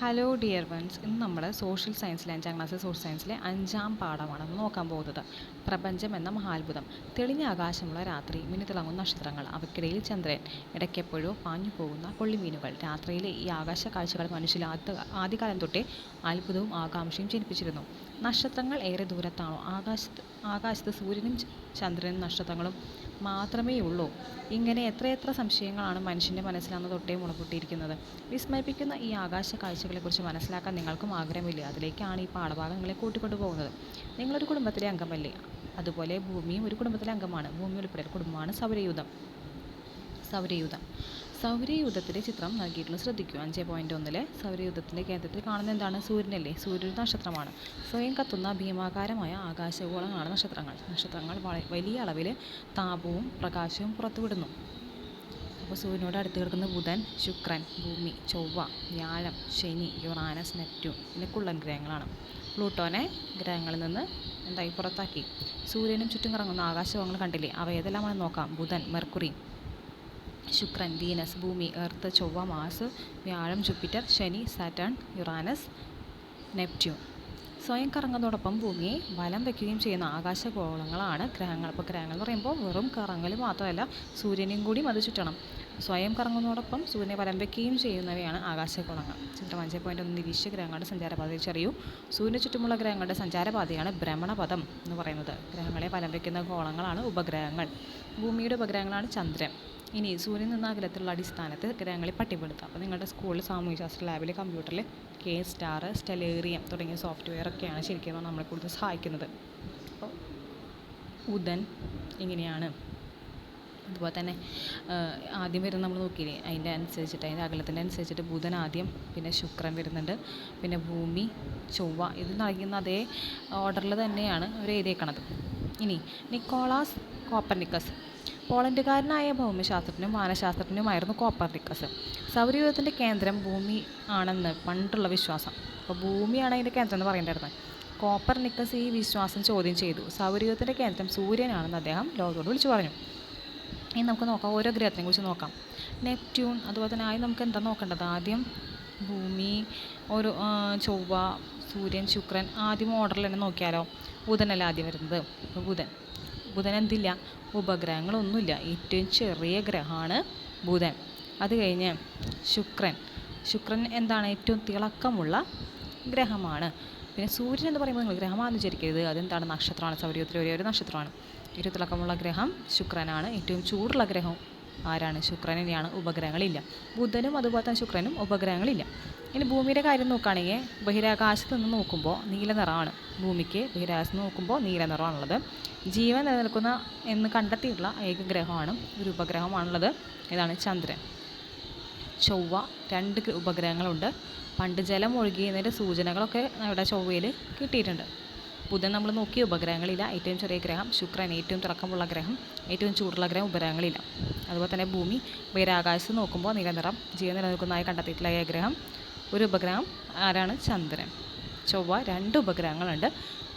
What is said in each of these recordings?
Hello dear ones, ഇന്ന് നമ്മൾ social സയൻസിലെ 5ാം class social സയൻസിലെ 5ാം പാഠമാണ് നോക്കാൻ പോകുന്നത്. പ്രപഞ്ചം എന്ന മഹാത്ഭുതം. തെളിഞ്ഞ ആകാശമുള്ള രാത്രി, മിന്നിത്തിളങ്ങുന്ന നക്ഷത്രങ്ങൾ, അവയ്ക്കിടയിൽ ചന്ദ്രൻ, ഇടയ്ക്കെപ്പോഴോ പാഞ്ഞു പോകുന്ന കൊള്ളിമീനുകൾ. രാത്രിയിലെ ഈ ആകാശ കാഴ്ചകൾ മനുഷ്യൽ ആദ്യകാലം തൊട്ടേ അത്ഭുതവും ആകാംക്ഷയും ജനിപ്പിച്ചിരുന്നു. നക്ഷത്രങ്ങൾ ഏറെ ദൂരത്താണോ? ആകാശത്ത് സൂര്യനും ചന്ദ്രനും നക്ഷത്രങ്ങളും മാത്രമേ ഉള്ളൂ. ഇങ്ങനെ എത്രയെത്ര സംശയങ്ങളാണ് മനുഷ്യൻ്റെ മനസ്സിലന്ന് തൊട്ടേ മുളപൊട്ടിയിരിക്കുന്നത്. വിസ്മയിപ്പിക്കുന്ന ഈ ആകാശ കാഴ്ചകളെക്കുറിച്ച് മനസ്സിലാക്കാൻ നിങ്ങൾക്കും ആഗ്രഹമില്ലേ? അതിലേക്കാണ് ഈ പാഠഭാഗങ്ങളെ കൂട്ടിക്കൊണ്ടു പോകുന്നത്. നിങ്ങളൊരു കുടുംബത്തിലെ അംഗമല്ലേ? അതുപോലെ ഭൂമിയും ഒരു കുടുംബത്തിലെ അംഗമാണ്. ഭൂമി ഉൾപ്പെടെ കുടുംബമാണ് സൗരയൂഥം. സൗരയൂഥത്തിൻ്റെ ചിത്രം നൽകിയിട്ടുള്ളത് ശ്രദ്ധിക്കൂ. 5.1 സൗരയൂഥത്തിൻ്റെ കേന്ദ്രത്തിൽ കാണുന്ന എന്താണ്? സൂര്യനല്ലേ? സൂര്യൻ ഒരു നക്ഷത്രമാണ്. സ്വയം കത്തുന്ന ഭീമാകാരമായ ആകാശഗോളങ്ങളാണ് നക്ഷത്രങ്ങൾ. നക്ഷത്രങ്ങൾ വലിയ അളവിൽ താപവും പ്രകാശവും പുറത്തുവിടുന്നു. അപ്പോൾ സൂര്യനോട് അടുത്ത് കിടക്കുന്ന ബുധൻ, ശുക്രൻ, ഭൂമി, ചൊവ്വ, വ്യാഴം, ശനി, യുറാനസ്, നെപ്റ്റ്യൂൺ പിന്നെ കുള്ളൻ ഗ്രഹങ്ങളാണ്. പ്ലൂട്ടോനെ ഗ്രഹങ്ങളിൽ നിന്ന് പുറത്താക്കി. സൂര്യനും ചുറ്റും കറങ്ങുന്ന ആകാശഗോളങ്ങൾ കണ്ടില്ലേ? അവ ഏതെല്ലാമാണെന്ന് നോക്കാം. ബുധൻ, മെർക്കുറി, ശുക്രൻ, വീനസ്, ഭൂമി, എർത്ത്, ചൊവ്വ, മാർസ്, വ്യാഴം, ജൂപ്പിറ്റർ, ശനി, സാറ്റേൺ, യുറാനസ്, നെപ്റ്റ്യൂൺ. സ്വയം കറങ്ങുന്നതോടൊപ്പം ഭൂമിയെ വലം വയ്ക്കുകയും ചെയ്യുന്ന ആകാശഗോളങ്ങളാണ് ഗ്രഹങ്ങൾ. അപ്പോൾ ഗ്രഹങ്ങൾ എന്ന് പറയുമ്പോൾ വെറും കറങ്ങൽ മാത്രമല്ല, സൂര്യനെയും കൂടിയും അത് ചുറ്റണം. സ്വയം കറങ്ങുന്നതോടൊപ്പം സൂര്യനെ വലം വയ്ക്കുകയും ചെയ്യുന്നവയാണ് ആകാശഗോളങ്ങൾ. ചിത്രം 5.1 നിരീക്ഷിച്ച ഗ്രഹങ്ങളുടെ സഞ്ചാരപാത തിരിച്ചറിയൂ. സൂര്യന് ചുറ്റുമുള്ള ഗ്രഹങ്ങളുടെ സഞ്ചാരപാതയാണ് ഭ്രമണപഥം എന്ന് പറയുന്നത്. ഗ്രഹങ്ങളെ വലം വയ്ക്കുന്ന ഗോളങ്ങളാണ് ഉപഗ്രഹങ്ങൾ. ഭൂമിയുടെ ഉപഗ്രഹങ്ങളാണ് ചന്ദ്രൻ. ഇനി സൂര്യൻ നിന്ന് അകലത്തിലുള്ള അടിസ്ഥാനത്ത് ഗ്രഹങ്ങളെ പട്ടികപ്പെടുത്താം. അപ്പോൾ നിങ്ങളുടെ സ്കൂളിൽ സാമൂഹ്യശാസ്ത്ര ലാബിലെ കമ്പ്യൂട്ടറിൽ K-STAR, സ്റ്റെലേറിയം തുടങ്ങിയ സോഫ്റ്റ്വെയറൊക്കെയാണ് ശരിക്കും നമ്മളെ കൂടുതൽ സഹായിക്കുന്നത്. അപ്പോൾ ബുധൻ ഇങ്ങനെയാണ്. അതുപോലെ തന്നെ ആദ്യം വരുന്ന നമ്മൾ നോക്കിയില്ലേ, അതിൻ്റെ അകലത്തിൻ്റെ അനുസരിച്ചിട്ട് ബുധൻ ആദ്യം, പിന്നെ ശുക്രൻ വരുന്നുണ്ട്, പിന്നെ ഭൂമി, ചൊവ്വ. ഇത് നൽകുന്ന അതേ ഓർഡറിൽ തന്നെയാണ് അവർ എഴുതിയേക്കണത്. ഇനി നിക്കോളാസ് കോപ്പർനിക്കസ്. പോളണ്ടുകാരനായ ഭൗമശാസ്ത്രജ്ഞനും വാനശാസ്ത്രജ്ഞനുമായിരുന്നു കോപ്പർനിക്കസ്. സൗരയൂഥത്തിൻ്റെ കേന്ദ്രം ഭൂമി ആണെന്ന് പണ്ടുള്ള വിശ്വാസം. അപ്പോൾ ഭൂമിയാണ് അതിൻ്റെ കേന്ദ്രം എന്ന് പറയേണ്ടിയിരുന്നത്. കോപ്പർനിക്കസ് ഈ വിശ്വാസം ചോദ്യം ചെയ്തു. സൗരയൂഥത്തിൻ്റെ കേന്ദ്രം സൂര്യനാണെന്ന് അദ്ദേഹം ലോകത്തോട് വിളിച്ചു പറഞ്ഞു. ഇനി നമുക്ക് നോക്കാം, ഓരോ ഗ്രഹത്തിനെ കുറിച്ച് നോക്കാം. നെപ്റ്റ്യൂൺ. അതുപോലെ തന്നെ ആദ്യം നമുക്ക് എന്താ നോക്കേണ്ടത്? ആദ്യം ഭൂമി, ചൊവ്വ, സൂര്യൻ, ശുക്രൻ. ആദ്യം ഓർഡറിൽ തന്നെ നോക്കിയാലോ? ബുധനല്ല ആദ്യം വരുന്നത്. അപ്പോൾ ബുധൻ എന്തില്ല? ഉപഗ്രഹങ്ങളൊന്നുമില്ല. ഏറ്റവും ചെറിയ ഗ്രഹമാണ് ബുധൻ. അത് കഴിഞ്ഞ് ശുക്രൻ എന്താണ്? ഏറ്റവും തിളക്കമുള്ള ഗ്രഹമാണ്. പിന്നെ സൂര്യൻ എന്ന് പറയുമ്പോൾ നിങ്ങൾ ഗ്രഹമാണെന്ന് വിചാരിക്കരുത്. അതെന്താണ്? നക്ഷത്രമാണ്. സൗരയൂഥത്തിലെ ഒരേ ഒരു നക്ഷത്രമാണ്. ഏറ്റവും തിളക്കമുള്ള ഗ്രഹം ശുക്രനാണ്. ഏറ്റവും ചൂടുള്ള ഗ്രഹം ആരാണ്? ശുക്രൻ തന്നെയാണ്. ഉപഗ്രഹങ്ങളില്ല. ബുധനും അതുപോലെ തന്നെ ശുക്രനും ഉപഗ്രഹങ്ങളില്ല. ഇനി ഭൂമിയുടെ കാര്യം നോക്കുകയാണെങ്കിൽ ബഹിരാകാശത്ത് നിന്ന് നോക്കുമ്പോൾ നീല നിറമാണ് ഭൂമിക്ക്. ബഹിരാകാശത്ത് നോക്കുമ്പോൾ നീല നിറമാണുള്ളത്. ജീവൻ നിലനിൽക്കുന്ന എന്ന് കണ്ടെത്തിയിട്ടുള്ള ഏക ഗ്രഹമാണ്, ഒരു ഉപഗ്രഹമാണുള്ളത്. ഇതാണ് ചന്ദ്രൻ. ചൊവ്വ 2 ഉപഗ്രഹങ്ങളുണ്ട്. പണ്ട് ജലം ഒഴുകിയതിൻ്റെ സൂചനകളൊക്കെ ഇവിടെ ചൊവ്വയിൽ കിട്ടിയിട്ടുണ്ട്. ബുധൻ നമ്മൾ നോക്കിയ ഉപഗ്രഹങ്ങളില്ല. ഏറ്റവും ചെറിയ ഗ്രഹം ശുക്രൻ, ഏറ്റവും തിളക്കമുള്ള ഗ്രഹം, ഏറ്റവും ചൂടുള്ള ഗ്രഹം, ഉപഗ്രഹങ്ങളില്ല. അതുപോലെ തന്നെ ഭൂമി ബഹിരാകാശത്ത് നോക്കുമ്പോൾ നിരന്തരം ജീവൻ നിലനിൽക്കുന്നതായി കണ്ടെത്തിയിട്ടുള്ള ഏക ഗ്രഹം, ഒരു ഉപഗ്രഹം ആരാണ്? ചന്ദ്രൻ. ചൊവ്വ 2 ഉപഗ്രഹങ്ങളുണ്ട്.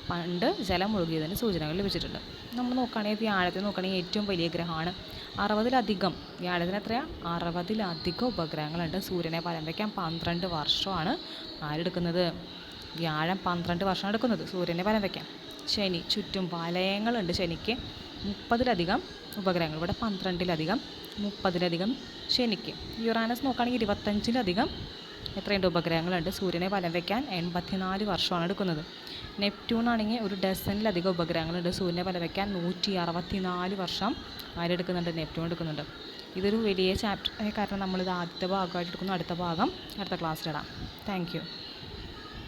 പണ്ട് ജലം ഒഴുകിയതിൻ്റെ സൂചനകൾ ലഭിച്ചിട്ടുണ്ട്. നമ്മൾ നോക്കുകയാണെങ്കിൽ വ്യാഴത്തിൽ നോക്കുകയാണെങ്കിൽ ഏറ്റവും വലിയ ഗ്രഹമാണ്. 60-ലധികം, വ്യാഴത്തിന് എത്രയാണ്? 60-ലധികം ഉപഗ്രഹങ്ങളുണ്ട്. സൂര്യനെ വലം വയ്ക്കാൻ 12 വർഷമാണ് ആരെടുക്കുന്നത്? വ്യാഴം 12 വർഷം എടുക്കുന്നത് സൂര്യനെ വലം വയ്ക്കാൻ. ശനി ചുറ്റും വലയങ്ങളുണ്ട്. ശനിക്ക് 30-ലധികം ഉപഗ്രഹങ്ങൾ. ഇവിടെ 12-ലധികം, 30-ലധികം ശനിക്ക്. യുറാനസ് നോക്കുകയാണെങ്കിൽ 25-ലധികം എത്രയുണ്ട്? ഉപഗ്രഹങ്ങളുണ്ട്. സൂര്യനെ വലം വയ്ക്കാൻ 84 വർഷമാണ് എടുക്കുന്നത്. നെപ്റ്റ്യൂൺ ആണെങ്കിൽ ഒരു ഡസനിലധികം ഉപഗ്രഹങ്ങളുണ്ട്. സൂര്യനെ വലം വയ്ക്കാൻ 164 വർഷം ആരെടുക്കുന്നുണ്ട്? നെപ്റ്റ്യൂൺ എടുക്കുന്നുണ്ട്. ഇതൊരു വലിയ ചാപ്റ്റർ കാരണം നമ്മളിത് ആദ്യത്തെ ഭാഗമായിട്ട് എടുക്കുന്നു. അടുത്ത ഭാഗം അടുത്ത ക്ലാസ്സിലിടാം. Thank you.